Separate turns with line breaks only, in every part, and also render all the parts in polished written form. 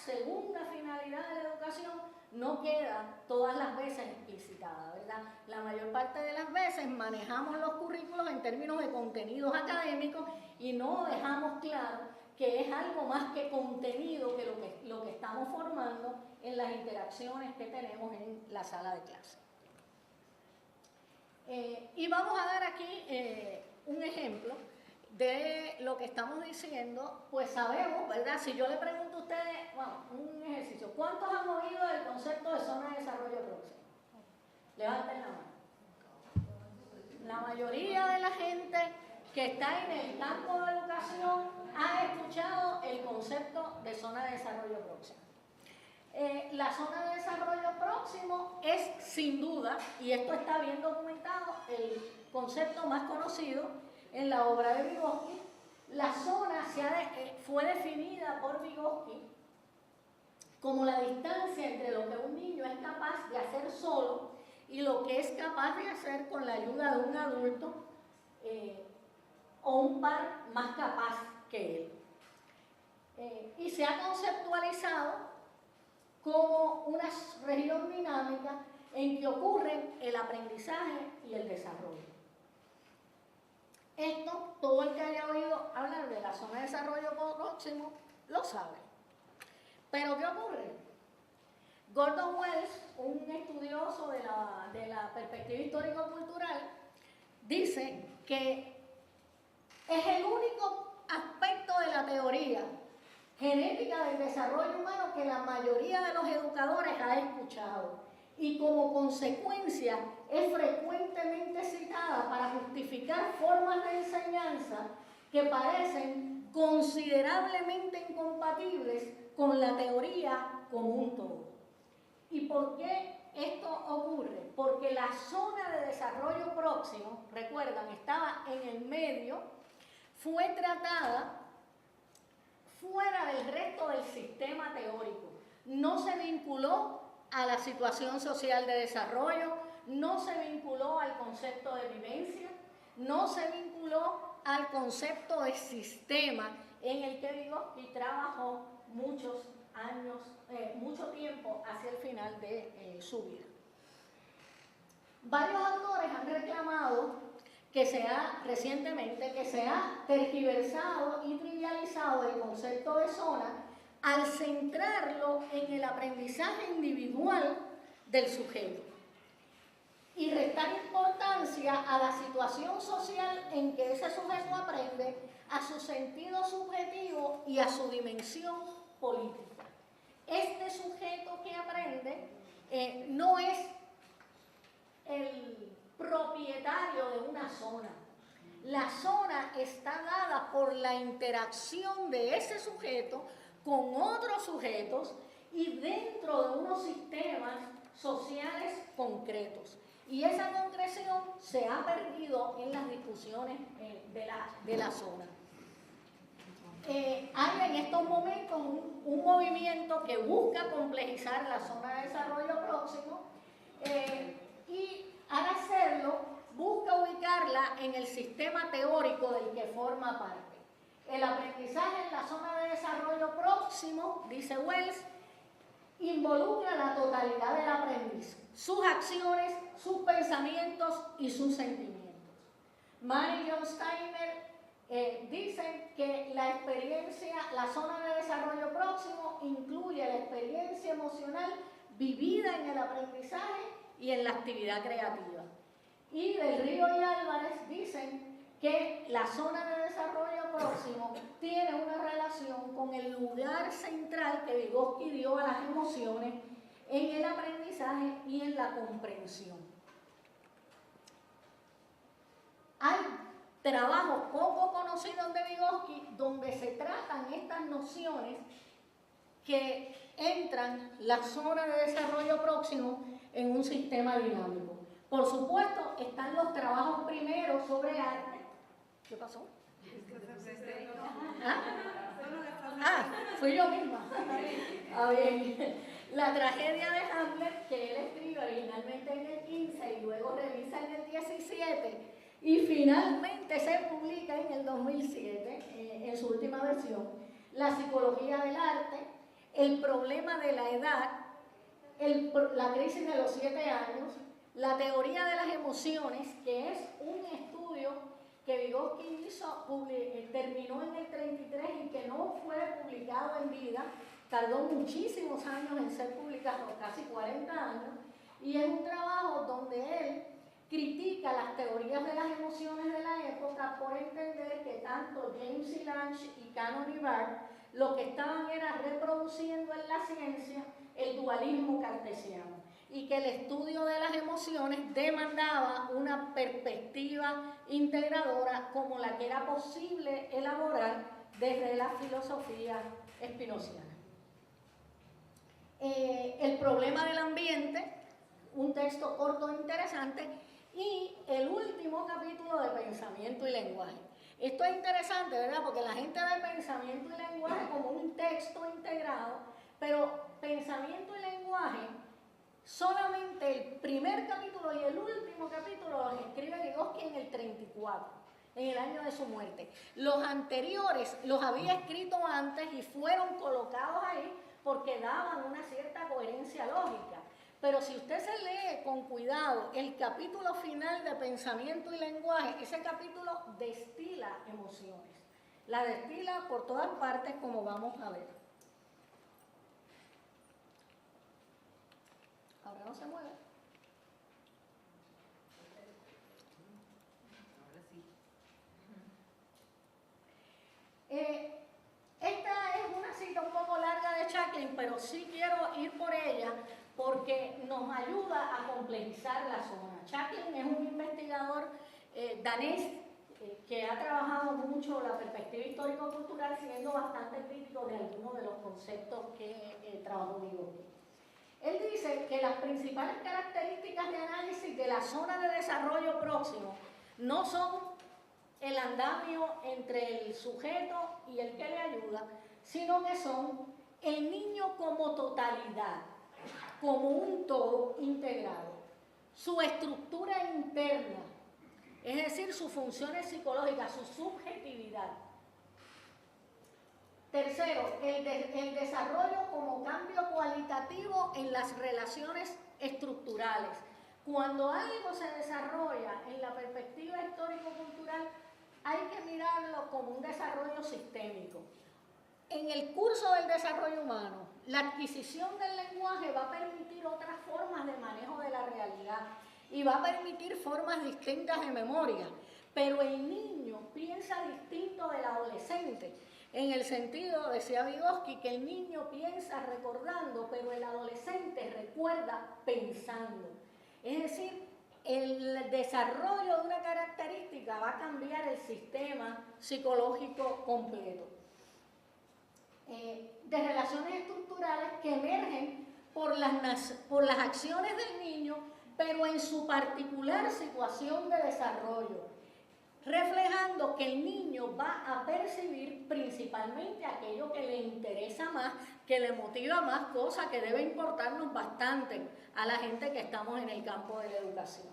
segunda finalidad de la educación no queda todas las veces explicitada, ¿verdad? La mayor parte de las veces manejamos los currículos en términos de contenidos académicos y no dejamos claro que es algo más que contenido que lo que estamos formando en las interacciones que tenemos en la sala de clase. Y vamos a dar aquí un ejemplo de lo que estamos diciendo. Pues sabemos, ¿verdad? Si yo le pregunto a ustedes, bueno, un ejercicio, ¿cuántos han oído del concepto de zona de desarrollo próximo? Levanten la mano. La mayoría de la gente que está en el campo de educación ha escuchado el concepto de zona de desarrollo próximo. La zona de desarrollo próximo es sin duda, y esto está bien documentado, el concepto más conocido en la obra de Vygotsky. La zona fue definida por Vygotsky como la distancia entre lo que un niño es capaz de hacer solo y lo que es capaz de hacer con la ayuda de un adulto o un par más capaz que él. Y se ha conceptualizado como una región dinámica en que ocurren el aprendizaje y el desarrollo. Esto, todo el que haya oído hablar de la zona de desarrollo próximo lo sabe. Pero ¿qué ocurre? Gordon Wells, un estudioso de la perspectiva histórico-cultural, dice que es el único aspecto de la teoría genética del desarrollo humano que la mayoría de los educadores ha escuchado y como consecuencia es frecuentemente citada para justificar formas de enseñanza que parecen considerablemente incompatibles con la teoría como un todo. ¿Y por qué esto ocurre? Porque la zona de desarrollo próximo, recuerdan, estaba en el medio, fue tratada fuera del resto del sistema teórico. No se vinculó a la situación social de desarrollo, no se vinculó al concepto de vivencia, no se vinculó al concepto de sistema en el que Vygotsky trabajó muchos años, mucho tiempo hacia el final de su vida. Varios autores han reclamado recientemente que se ha tergiversado y trivializado el concepto de zona al centrarlo en el aprendizaje individual del sujeto y restar importancia a la situación social en que ese sujeto aprende, a su sentido subjetivo y a su dimensión política. Este sujeto que aprende no es el propietario de una zona. La zona está dada por la interacción de ese sujeto con otros sujetos y dentro de unos sistemas sociales concretos. Y esa concreción se ha perdido en las discusiones de la zona. Hay en estos momentos un movimiento que busca complejizar la zona de desarrollo próximo y al hacerlo busca ubicarla en el sistema teórico del que forma parte. El aprendizaje en la zona de desarrollo próximo, dice Wells, involucra la totalidad del aprendiz, sus acciones, sus pensamientos y sus sentimientos. Mann y John Steiner dicen que la zona de desarrollo próximo incluye la experiencia emocional vivida en el aprendizaje y en la actividad creativa. Y Del Río y Álvarez dicen que la zona de desarrollo próximo tiene una relación con el lugar central que Vygotsky dio a las emociones en el aprendizaje y en la comprensión. Hay trabajos poco conocidos de Vygotsky donde se tratan estas nociones que entran la zona de desarrollo próximo en un sistema dinámico. Por supuesto, están los trabajos primeros sobre arte. ¿Qué pasó? Fui yo misma. A ver, la tragedia de Hamlet, que él escribe originalmente en el 15 y luego revisa en el 17 y finalmente se publica en el 2007, en su última versión, La psicología del arte. el problema de la edad, la crisis de los 7 años, la teoría de las emociones, que es un estudio que Vygotsky terminó en el 33 y que no fue publicado en vida, tardó muchísimos años en ser publicado, casi 40 años, y es un trabajo donde él critica las teorías de las emociones de la época por entender que tanto James E. Lange y Cannon y Barth lo que estaban era reproduciendo en la ciencia el dualismo cartesiano y que el estudio de las emociones demandaba una perspectiva integradora como la que era posible elaborar desde la filosofía spinociana. El problema del ambiente, un texto corto e interesante, y el último capítulo de pensamiento y lenguaje. Esto es interesante, ¿verdad? Porque la gente ve pensamiento y lenguaje como un texto integrado, pero pensamiento y lenguaje, solamente el primer capítulo y el último capítulo los escribe Vygotsky en el 34, en el año de su muerte. Los anteriores los había escrito antes y fueron colocados ahí porque daban una cierta coherencia lógica. Pero si usted se lee con cuidado el capítulo final de pensamiento y lenguaje, ese capítulo destila emociones. La destila por todas partes, como vamos a ver. Ahora no se mueve.
Ahora sí.
Esta es una cita un poco larga de Chaplin, pero sí quiero ir por ella porque nos ayuda a complejizar la zona. Chaplin es un investigador danés que ha trabajado mucho la perspectiva histórico-cultural, siendo bastante crítico de algunos de los conceptos que trabajó Vygotsky. Él dice que las principales características de análisis de la zona de desarrollo próximo no son el andamio entre el sujeto y el que le ayuda, sino que son el niño como totalidad, como un todo integrado, su estructura interna, es decir, sus funciones psicológicas, su subjetividad. Tercero, el desarrollo como cambio cualitativo en las relaciones estructurales. Cuando algo se desarrolla en la perspectiva histórico-cultural, hay que mirarlo como un desarrollo sistémico. En el curso del desarrollo humano, la adquisición del lenguaje va a permitir otras formas de manejo de la realidad y va a permitir formas distintas de memoria, pero el niño piensa distinto del adolescente, en el sentido, decía Vygotsky, que el niño piensa recordando, pero el adolescente recuerda pensando. Es decir, el desarrollo de una característica va a cambiar el sistema psicológico completo. De relaciones estructurales que emergen por las acciones del niño, pero en su particular situación de desarrollo, reflejando que el niño va a percibir principalmente aquello que le interesa más, que le motiva más, cosa que debe importarnos bastante a la gente que estamos en el campo de la educación.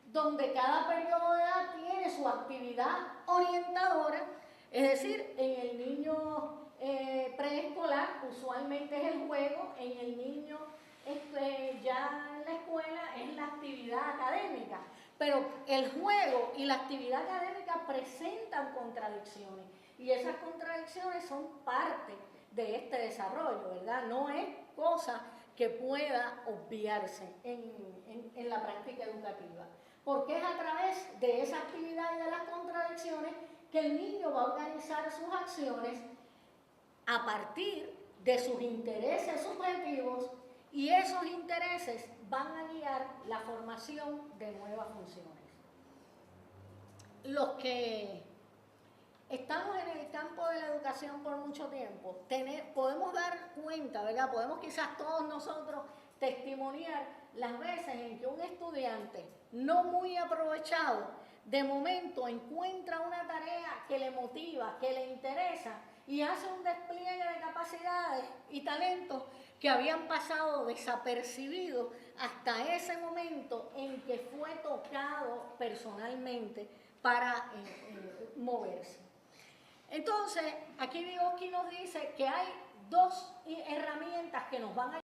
Donde cada periodo de edad tiene su actividad orientadora, es decir, en el niño preescolar usualmente es el juego, en el niño ya en la escuela es la actividad académica. Pero el juego y la actividad académica presentan contradicciones y esas contradicciones son parte de este desarrollo, ¿verdad? No es cosa que pueda obviarse en la práctica educativa, porque es a través de esa actividad y de las contradicciones que el niño va a organizar sus acciones a partir de sus intereses subjetivos y esos intereses van a guiar la formación de nuevas funciones. Los que estamos en el campo de la educación por mucho tiempo, podemos dar cuenta, ¿verdad? Podemos quizás todos nosotros testimoniar las veces en que un estudiante no muy aprovechado, de momento encuentra una tarea que le motiva, que le interesa y hace un despliegue de capacidades y talentos que habían pasado desapercibidos hasta ese momento en que fue tocado personalmente para moverse. Entonces, aquí Vygotsky nos dice que hay dos herramientas que nos van a